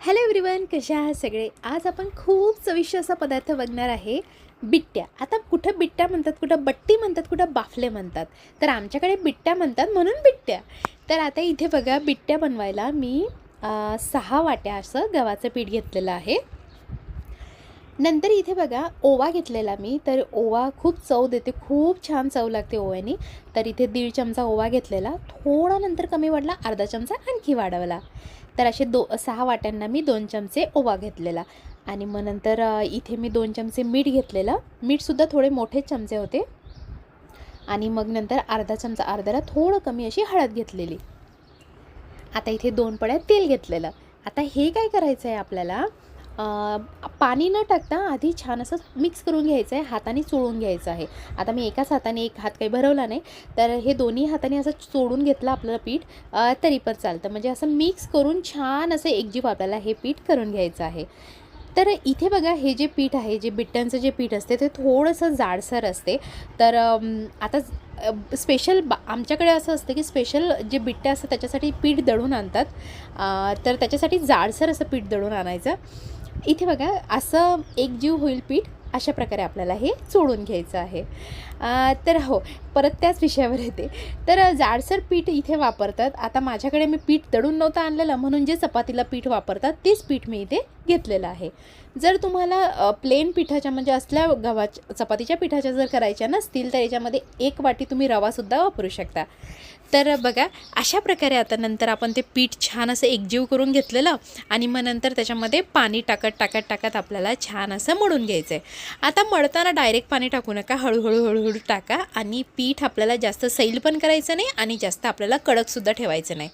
Hello everyone, कशा आहात सगळे. आज आपण खूप चविष्ट असा पदार्थ बघणार आहे, बिट्ट्या. आता कुठं बिट्ट्या म्हणतात, कुठं बट्टी म्हणतात, कुठं बाफले म्हणतात. तर आमच्याकडे बिट्ट्या म्हणतात म्हणून बिट्ट्या. तर आता इथे बघा, बिट्ट्या बनवायला मी 6 वाट्या असं गव्हाचं पीठ घेतलेलं आहे. नंतर इथे बघा, ओवा घेतलेला मी. तर ओवा खूप चव देते, खूप छान चव लागते ओव्याने. तर इथे 1.5 चमचा ओवा घेतलेला. थोडा नंतर कमी वाढला, अर्धा चमचा आणखी वाढवला. तर असे 6 वाट्यांना मी 2 चमचे ओवा घेतलेला. आणि मग नंतर इथे मी 2 चमचे मीठ घेतलेलं. मीठसुद्धा थोडे मोठेच चमचे होते. आणि मग नंतर अर्धा चमचा, अर्ध्याला थोडं कमी अशी हळद घेतलेली. आता इथे 2 पळ्या तेल घेतलेलं. आता हे काय करायचं आहे आपल्याला, पाणी न टाकता आधी छान असं मिक्स करून घ्यायचं आहे, हाताने चोळून घ्यायचं आहे. आता मी एकाच हाताने, एक हात काही भरवला नाही, तर हे दोन्ही हाताने असं चोळून घेतलं आपल्याला पीठ, तरी पण चालतं. म्हणजे असं मिक्स करून छान असं एकजीव आपल्याला हे पीठ करून घ्यायचं आहे. तर इथे बघा, हे जे पीठ आहे, जे बिट्ट्यांचं जे पीठ असते ते थोडंसं जाडसर असते. तर आता स्पेशल आमच्याकडे असं असतं की स्पेशल जे बिट्ट्या असतात त्याच्यासाठी पीठ दळून आणतात. तर त्याच्यासाठी जाडसर असं पीठ दळून आणायचं. इथे बघा, असं एकजीव होईल पीठ, अशा प्रकारे आपल्याला हे चोळून घ्यायचं आहे. तर हो, परत त्याच विषयावर येते. तर जाडसर पीठ इथे वापरतात. आता माझ्याकडे मी पीठ दळून नव्हतं आणलेलं, म्हणून जे चपातीला पीठ वापरतात तेच पीठ मी इथे घेतलेलं आहे. जर तुम्हाला प्लेन पिठाच्या म्हणजे असल्या गव्हाच्या चपातीच्या पिठाच्या जर करायच्या नसतील, तर याच्यामध्ये 1 वाटी तुम्ही रवासुद्धा वापरू शकता. तर बघा, अशा प्रकारे आता नंतर आपण ते पीठ छान असं एकजीव करून घेतलेलं. आणि मग नंतर त्याच्यामध्ये पाणी टाकत आपल्याला छान असं मळून घ्यायचं आहे. आता मळताना डायरेक्ट पाणी टाकू नका, हळूहळू टाका. आणि पीठ आपल्याला जास्त सैल पण करायचं नाही आणि जास्त आपल्याला कडकसुद्धा ठेवायचं नाही.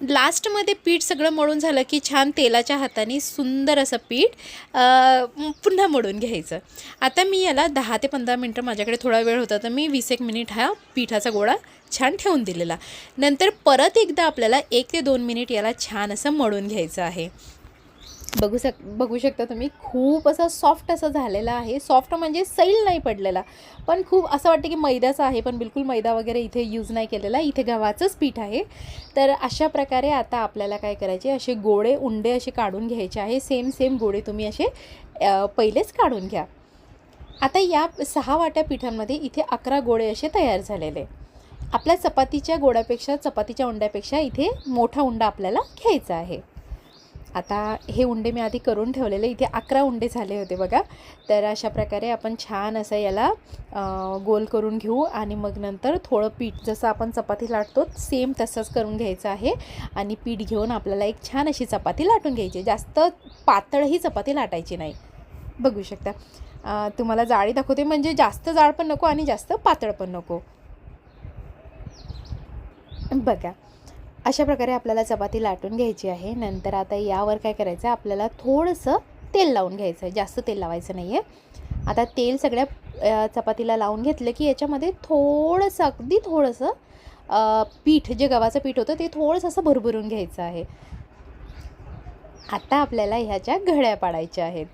लास्टमध्ये पीठ सगळं मळून झालं की छान तेलाच्या हाताने सुंदर असं पीठ पुन्हा मळून घ्यायचं. आता मी याला 10 ते 15 मिनटं, माझ्याकडे थोडा वेळ होता तर मी 20 एक मिनिट हा पिठाचा गोळा छान ठेवून दिलेला. नंतर परत एकदा आपल्याला 1 ते 2 मिनिट याला छान असं मळून घ्यायचं आहे. बघू शकता तुम्ही, खूप असं सॉफ्ट असं झालेलं आहे. सॉफ्ट म्हणजे सैल नाही पडलेला, पण खूप असं वाटतं की मैद्याचं आहे, पण बिलकुल मैदा वगैरे इथे यूज नाही केलेला. इथे गव्हाचंच पीठ आहे. तर अशा प्रकारे आता आपल्याला काय करायचे, असे गोळे उंडे असे काढून घ्यायचे आहे. सेम गोळे तुम्ही असे पहिलेच काढून घ्या. आता या 6 वाट्या पिठांमध्ये इथे 11 गोळे असे तयार झालेले. आपल्या चपातीच्या गोळ्यापेक्षा, चपातीच्या उंड्यापेक्षा इथे मोठा उंडा आपल्याला घ्यायचा आहे. आता हे उंडे मी आधी करून ठेवलेले, इथे 11 उंडे झाले होते बघा. तर अशा प्रकारे आपण छान असं याला गोल करून घेऊ. आणि मग नंतर थोडं पीठ, जसं आपण चपाती लाटतो सेम तसंच करून घ्यायचं आहे. आणि पीठ घेऊन आपल्याला एक छान अशी चपाती लाटून घ्यायची. जास्त पातळही चपाती लाटायची नाही. बघू शकता, तुम्हाला जाडी दाखवते, म्हणजे जास्त जाड पण नको आणि जास्त पातळ पण नको. बघा, अशा प्रकारे आपल्याला चपाती लाटून घ्यायची आहे. नंतर आता यावर काय करायचं आहे, आपल्याला थोडंसं तेल लावून घ्यायचं आहे. जास्त तेल लावायचं नाही आहे. आता तेल सगळ्या चपातीला लावून घेतलं की याच्यामध्ये थोडंसं, अगदी थोडंसं पीठ, जे गव्हाचं पीठ होतं ते थोडंसं असं भरभरून घ्यायचं आहे. आता आपल्याला ह्याच्या घड्या पाडायच्या आहेत.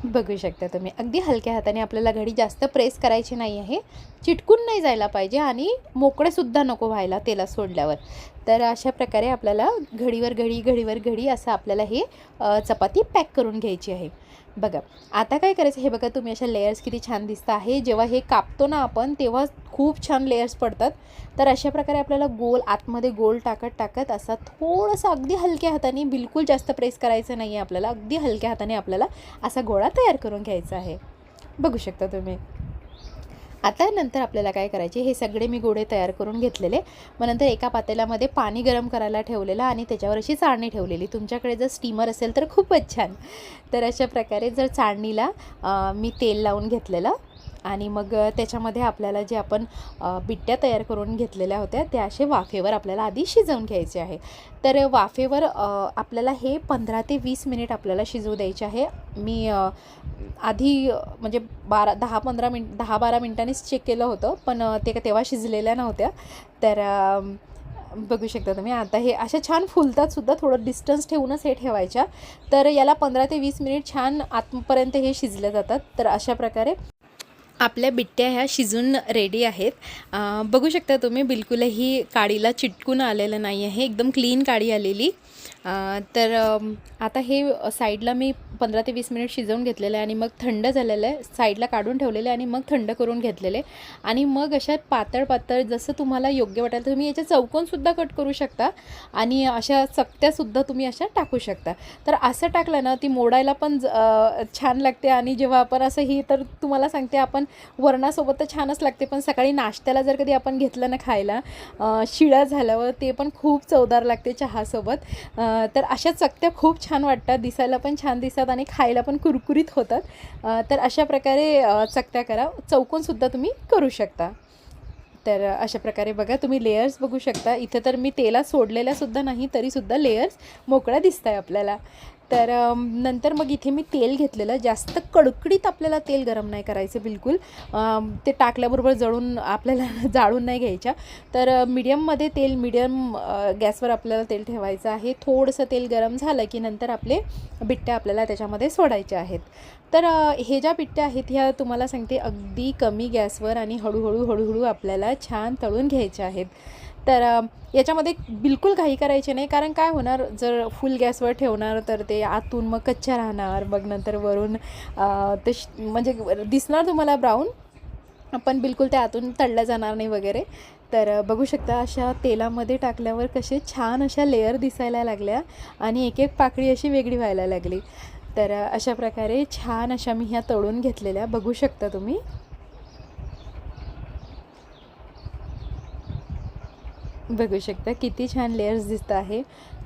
बघू शकता तुम्ही, अगदी हलक्या हाताने आपल्याला घडी जास्त प्रेस करायची नाही आहे. चिटकून नाही जायला पाहिजे आणि मोकळेसुद्धा नको व्हायला तेलात सोडल्यावर. तर अशा प्रकारे आपल्याला घडीवर घडी असं आपल्याला हे चपाती पॅक करून घ्यायची आहे. बघा, आता काय करायचं, हे बघा तुम्ही, अशा लेयर्स किती छान दिसत आहे. जेव्हा हे कापतो ना आपण, तेव्हा खूप छान लेयर्स पडतात. तर अशा प्रकारे आपल्याला गोल आतमध्ये गोल टाकत असा थोडंसं अगदी हलक्या हाताने, बिलकुल जास्त प्रेस करायचं नाही आहे आपल्याला, अगदी हलक्या हाताने आपल्याला असा गोळा तयार करून घ्यायचा आहे. बघू शकता तुम्ही. आता नंतर आपल्याला काय करायचे, हे सगळे मी गोळे तयार करून घेतलेले. मग नंतर एका पातेल्यामध्ये पाणी गरम करायला ठेवलेलं आणि त्याच्यावर अशी चाळणी ठेवलेली. तुमच्याकडे जर स्टीमर असेल तर खूपच छान. तर अशा प्रकारे जर चाळणीला मी तेल लावून घेतलेलं. आणि मग त्याच्यामध्ये आपल्याला जे आपण बिट्ट्या तयार करून घेतलेल्या होत्या त्या असे वाफेवर आपल्याला आधी शिजवून घ्यायचे आहे. तर वाफेवर आपल्याला हे 15 ते 20 मिनिट आपल्याला शिजवू द्यायचे आहे. मी आधी म्हणजे 10-12 मिनिटांनीच चेक केलं होतं, पण ते तेव्हा शिजलेल्या नव्हत्या. तर बघू शकता तुम्ही. आता हे अशा छान फुलतातसुद्धा, थोडं डिस्टन्स ठेवूनच हे ठेवायच्या. तर याला 15 ते 20 मिनिट छान आतपर्यंत हे शिजले जातात. तर अशा प्रकारे आपल्या बिट्ट्या ह्या शिजून रेडी आहेत. बघू शकता तुम्ही, बिलकुलही काडीला चिटकून आलेलं नाही आहे, एकदम क्लीन काडी आलेली. तर आता हे साईडला मी 15 ते 20 मिनिट शिजवून घेतलेलं आहे आणि मग थंड झालेलं आहे, साईडला काढून ठेवलेलं आहे आणि मग थंड करून घेतलेले. आणि मग अशा पातळ पातळ जसं तुम्हाला योग्य वाटेल तुम्ही याचे चौकोनसुद्धा कट करू शकता आणि अशा चकत्यासुद्धा तुम्ही अशा टाकू शकता. तर असं टाकलं ना ती मोडायला पण छान लागते. आणि जेव्हा आपण असं ही, तर तुम्हाला सांगते, आपण वरणासोबत तर छानच लागते, पण सकाळी नाश्त्याला जर कधी आपण घेतलं ना खायला शिळा झाल्यावर, ते पण खूप चवदार लागते चहासोबत. तर अशा चकत्या खूप छान वाटतात, दिसायला पण छान दिसतात आणि खायला पण कुरकुरीत होतात. तर अशा प्रकारे चकत्या करा, चौकोनसुद्धा तुम्ही करू शकता. तर अशा प्रकारे बघा, तुम्ही लेयर्स बघू शकता. इथं तर मी तेलात सोडलेल्यासुद्धा नाही, तरीसुद्धा लेयर्स मोकळ्या दिसत आहे आपल्याला. तर नंतर मग इथे मी तेल घेतलेलं. जास्त कडकडीत आपल्याला तेल गरम नाही करायचं बिलकुल, ते टाकल्याबरोबर जळून आपल्याला जाळून नाही घ्यायच्या. तर मीडियममध्ये तेल, मीडियम गॅसवर आपल्याला तेल ठेवायचं आहे. थोडंसं तेल गरम झालं की नंतर आपले बिट्ट्या आपल्याला त्याच्यामध्ये सोडायच्या आहेत. तर हे ज्या बिट्ट्या आहेत ह्या तुम्हाला सांगते अगदी कमी गॅसवर आणि हळूहळू आपल्याला छान तळून घ्यायच्या आहेत. तर याच्यामध्ये बिलकुल घाई करायची नाही, कारण काय होणार, जर फुल गॅसवर ठेवणार तर ते आतून मग कच्च्या राहणार, मग नंतर वरून ते म्हणजे दिसणार तुम्हाला ब्राऊन, पण बिलकुल ते आतून तळल्या जाणार नाही वगैरे. तर बघू शकता अशा तेलामध्ये टाकल्यावर कसे छान अशा लेयर दिसायला लागल्या आणि एक एक पाकळी अशी वेगळी व्हायला लागली. तर अशा प्रकारे छान अशा मी ह्या तळून घेतलेल्या बघू शकता तुम्ही. बघू शकता किती छान लेयर्स दिसत आहे.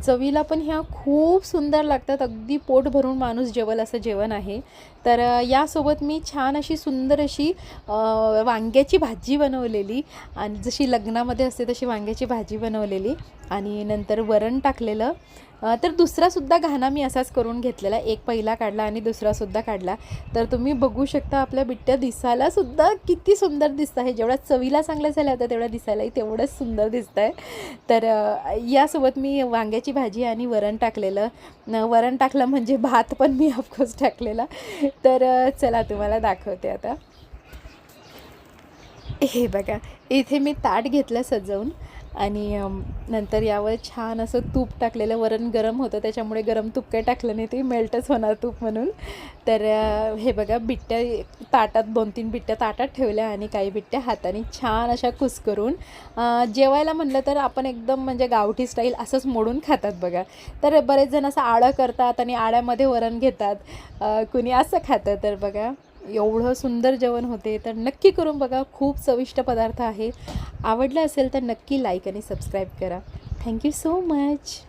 चवीला पण ह्या खूप सुंदर लागतात, अगदी पोट भरून माणूस जेवल असं जेवण आहे. तर यासोबत मी छान अशी सुंदर अशी वांग्याची भाजी बनवलेली, आणि जशी लग्नामध्ये असते तशी वांग्याची भाजी बनवलेली, आणि नंतर वरण टाकलेलं. तर दुसरासुद्धा घाणा मी असाच करून घेतलेला, एक पहिला काढला आणि दुसरासुद्धा काढला. तर तुम्ही बघू शकता आपल्या बिट्ट्या दिसायलासुद्धा किती सुंदर दिसत आहे. जेवढ्या चवीला चांगल्या झाल्या होत्या तेवढ्या दिसायलाही तेवढंच सुंदर दिसत आहे. तर यासोबत मी वांग्याची भाजी आणि वरण टाकलेलं. वरण टाकलं म्हणजे भात पण मी ऑफकोर्स टाकलेला. तर चला तुम्हाला दाखवते आता. हे बघा, इथे मी ताट घेतलं सजवून, आणि नंतर यावर छान असं तूप टाकलेलं. वरण गरम होतं त्याच्यामुळे गरम तूप काही टाकलं नाही, ते मेल्टच होणार तूप म्हणून. तर हे बघा, बिट्ट्या ताटात 2-3 बिट्ट्या ताटात ठेवल्या आणि काही बिट्ट्या हाताने छान अशा कुस्करून जेवायला म्हणलं तर आपण एकदम म्हणजे गावठी स्टाईल असंच मोडून खातात बघा. तर बरेच जण असं आळं करतात आणि आळ्यामध्ये वरण घेतात, कुणी असं खातं. तर बघा, एवढं सुंदर जेवण होते. तर नक्की करून बघा, खूप चविष्ट पदार्थ आहे. आवडलं असेल तर नक्की लाईक आणि सबस्क्राईब करा. Thank you so much.